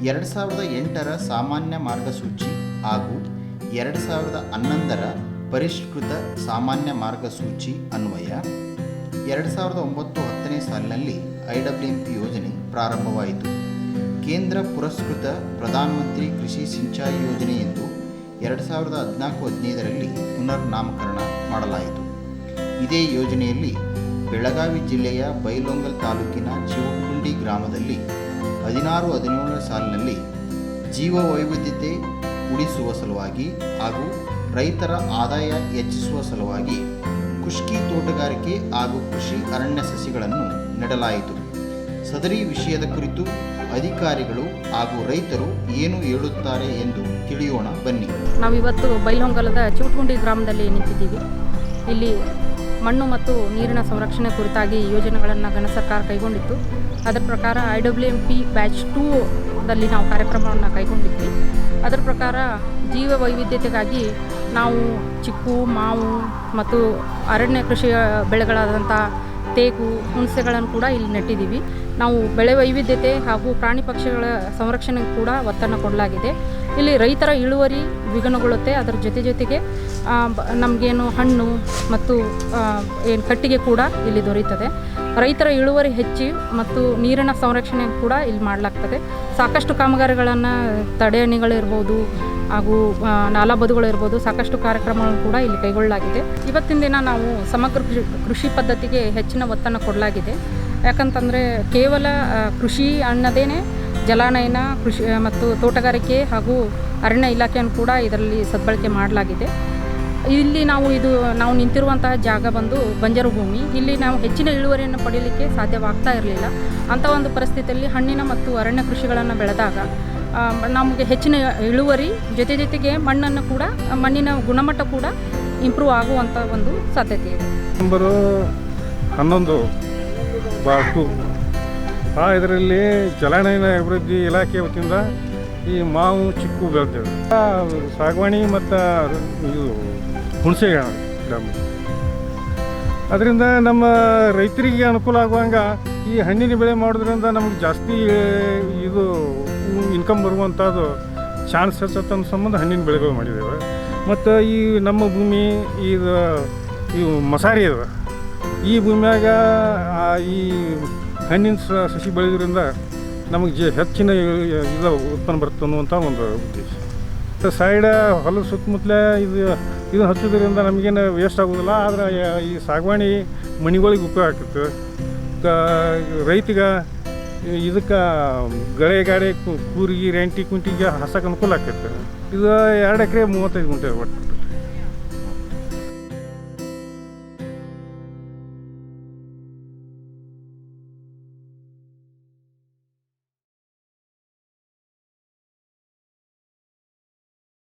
2008ರ ಸಾಮಾನ್ಯ ಮಾರ್ಗಸೂಚಿ ಹಾಗೂ 2011ರ ಪರಿಷ್ಕೃತ ಸಾಮಾನ್ಯ ಮಾರ್ಗಸೂಚಿ ಅನ್ವಯ 2009-10ನೇ ಸಾಲಿನಲ್ಲಿ IWMP ಯೋಜನೆ ಪ್ರಾರಂಭವಾಯಿತು. ಕೇಂದ್ರ ಪುರಸ್ಕೃತ ಪ್ರಧಾನಮಂತ್ರಿ ಕೃಷಿ ಸಿಂಚಾಯಿ ಯೋಜನೆ ಎಂದು 2014-15ರಲ್ಲಿ ಪುನರ್ ನಾಮಕರಣ ಮಾಡಲಾಯಿತು. ಇದೇ ಯೋಜನೆಯಲ್ಲಿ ಬೆಳಗಾವಿ ಜಿಲ್ಲೆಯ ಬೈಲಹೊಂಗಲ ತಾಲೂಕಿನ ಚಿವಟಗುಂಡಿ ಗ್ರಾಮದಲ್ಲಿ 16-17ನೇ ಸಾಲಿನಲ್ಲಿ ಜೀವ ವೈವಿಧ್ಯತೆ ಉಳಿಸುವ ಸಲುವಾಗಿ ಹಾಗೂ ರೈತರ ಆದಾಯ ಹೆಚ್ಚಿಸುವ ಸಲುವಾಗಿ ಖುಷ್ಕಿ ತೋಟಗಾರಿಕೆ ಹಾಗೂ ಕೃಷಿ ಅರಣ್ಯ ಸಸಿಗಳನ್ನು ನೆಡಲಾಯಿತು. ಸದರಿ ವಿಷಯದ ಕುರಿತು ಅಧಿಕಾರಿಗಳು ಹಾಗೂ ರೈತರು ಏನು ಹೇಳುತ್ತಾರೆ ಎಂದು ತಿಳಿಯೋಣ ಬನ್ನಿ. ನಾವಿವತ್ತು ಬೈಲಹೊಂಗಲದ ಚಿವಟಗುಂಡಿ ಗ್ರಾಮದಲ್ಲಿ ನಿಂತಿದ್ದೀವಿ. ಇಲ್ಲಿ ಮಣ್ಣು ಮತ್ತು ನೀರಿನ ಸಂರಕ್ಷಣೆ ಕುರಿತಾಗಿ ಯೋಜನೆಗಳನ್ನು ಘನ ಸರ್ಕಾರ ಕೈಗೊಂಡಿತ್ತು. ಅದರ ಪ್ರಕಾರ IWMP ಬ್ಯಾಚ್ 2ದಲ್ಲಿ ನಾವು ಕಾರ್ಯಕ್ರಮವನ್ನು ಕೈಗೊಂಡಿದ್ವಿ. ಅದರ ಪ್ರಕಾರ ಜೀವ ವೈವಿಧ್ಯತೆಗಾಗಿ ನಾವು ಚಿಕ್ಕು, ಮಾವು ಮತ್ತು ಅರಣ್ಯ ಕೃಷಿಯ ಬೆಳೆಗಳಾದಂಥ ತೇಗು, ಹುಣಸೆಗಳನ್ನು ಕೂಡ ಇಲ್ಲಿ ನೆಟ್ಟಿದ್ದೀವಿ. ನಾವು ಬೆಳೆ ವೈವಿಧ್ಯತೆ ಹಾಗೂ ಪ್ರಾಣಿ ಪಕ್ಷಿಗಳ ಸಂರಕ್ಷಣೆಗೆ ಕೂಡ ಒತ್ತನ್ನು ಕೊಡಲಾಗಿದೆ. ಇಲ್ಲಿ ರೈತರ ಇಳುವರಿ ದ್ವಿಗುಣಗೊಳ್ಳುತ್ತೆ. ಅದರ ಜೊತೆಗೆ ನಮಗೇನು ಹಣ್ಣು ಮತ್ತು ಏನು ಕಟ್ಟಿಗೆ ಕೂಡ ಇಲ್ಲಿ ದೊರೆಯುತ್ತದೆ. ರೈತರ ಇಳುವರಿ ಹೆಚ್ಚಿ ಮತ್ತು ನೀರಿನ ಸಂರಕ್ಷಣೆ ಕೂಡ ಇಲ್ಲಿ ಮಾಡಲಾಗ್ತದೆ. ಸಾಕಷ್ಟು ಕಾಮಗಾರಿಗಳನ್ನು ತಡೆಹಣಿಗಳಿರ್ಬೋದು ಹಾಗೂ ನಾಲಾಬದುಗಳಿರ್ಬೋದು, ಸಾಕಷ್ಟು ಕಾರ್ಯಕ್ರಮಗಳನ್ನು ಕೂಡ ಇಲ್ಲಿ ಕೈಗೊಳ್ಳಲಾಗಿದೆ. ಇವತ್ತಿನ ದಿನ ನಾವು ಸಮಗ್ರ ಕೃಷಿ ಪದ್ಧತಿಗೆ ಹೆಚ್ಚಿನ ಒತ್ತನ್ನು ಕೊಡಲಾಗಿದೆ. ಯಾಕಂತಂದರೆ ಕೇವಲ ಕೃಷಿ ಅನ್ನೋದೇನೆ ಜಲಾನಯನ, ಕೃಷಿ ಮತ್ತು ತೋಟಗಾರಿಕೆ ಹಾಗೂ ಅರಣ್ಯ ಇಲಾಖೆಯನ್ನು ಕೂಡ ಇದರಲ್ಲಿ ಸದ್ಬಳಕೆ ಮಾಡಲಾಗಿದೆ. ಇಲ್ಲಿ ನಾವು ನಿಂತಿರುವಂತಹ ಜಾಗ ಬಂದು ಬಂಜರು ಭೂಮಿ. ಇಲ್ಲಿ ನಾವು ಹೆಚ್ಚಿನ ಇಳುವರಿಯನ್ನು ಪಡೆಯಲಿಕ್ಕೆ ಸಾಧ್ಯವಾಗ್ತಾ ಇರಲಿಲ್ಲ. ಅಂಥ ಒಂದು ಪರಿಸ್ಥಿತಿಯಲ್ಲಿ ಹಣ್ಣಿನ ಮತ್ತು ಅರಣ್ಯ ಕೃಷಿಗಳನ್ನು ಬೆಳೆದಾಗ ನಮಗೆ ಹೆಚ್ಚಿನ ಇಳುವರಿ ಜೊತೆಗೆ ಮಣ್ಣಿನ ಗುಣಮಟ್ಟ ಕೂಡ ಇಂಪ್ರೂವ್ ಆಗುವಂಥ ಒಂದು ಸಾಧ್ಯತೆ ಇದೆ. ನಂಬರು 11/2 ಇದರಲ್ಲಿ ಜಲಾನಯನ ಅಭಿವೃದ್ಧಿ ಇಲಾಖೆ ವತಿಯಿಂದ ಈ ಮಾವು, ಚಿಕ್ಕು ಬೆಳೆದೇವೆ. ಸಾಗವಾಣಿ ಮತ್ತು ಇದು ಹುಣಸೆ ಗ್ರಾಮ. ಅದರಿಂದ ನಮ್ಮ ರೈತರಿಗೆ ಅನುಕೂಲ ಆಗುವಂಗೆ ಈ ಹಣ್ಣಿನ ಬೆಳೆ ಮಾಡೋದ್ರಿಂದ ನಮಗೆ ಜಾಸ್ತಿ ಇದು ಇನ್ಕಮ್ ಬರುವಂಥದ್ದು ಚಾನ್ಸ್ ಹೆಚ್ಚತ್ತ ಸಂಬಂಧ ಹಣ್ಣಿನ ಬೆಳೆಗಳು ಮಾಡಿದ್ದೇವೆ. ಮತ್ತು ಈ ನಮ್ಮ ಭೂಮಿ ಇವು ಮಸಾರಿ ಇದಾವೆ. ಈ ಭೂಮಿಯಾಗ ಈ ಹಣ್ಣಿನ ಸಸಿ ಬೆಳೆಯೋದ್ರಿಂದ ನಮಗೆ ಹೆಚ್ಚಿನ ಇದು ಉತ್ಪನ್ನ ಬರುತ್ತೆ ಅನ್ನುವಂಥ ಒಂದು ಉದ್ದೇಶ. ಸೈಡ್ ಹೊಲದ ಸುತ್ತಮುತ್ತಲೇ ಇದನ್ನು ಹಚ್ಚೋದ್ರಿಂದ ನಮಗೇನು ವೇಸ್ಟ್ ಆಗೋದಿಲ್ಲ. ಆದರೆ ಈ ಸಾಗವಾಣಿ ಮಣಿಗಳಿಗೆ ಉಪಯೋಗ ಆಗ್ತದೆ. ರೈತಿಗೆ ಇದಕ್ಕೆ ಗಾಡೆ ಕೂರಿಗೆ, ರೆಂಟಿ, ಕುಂಟಿಗೆ ಹಸಕ್ಕೆ ಅನುಕೂಲ ಆಗ್ತೈತೆ. ಇದು 2 ಎಕರೆ 35 ಗುಂಟೆ ಒಟ್ಟು.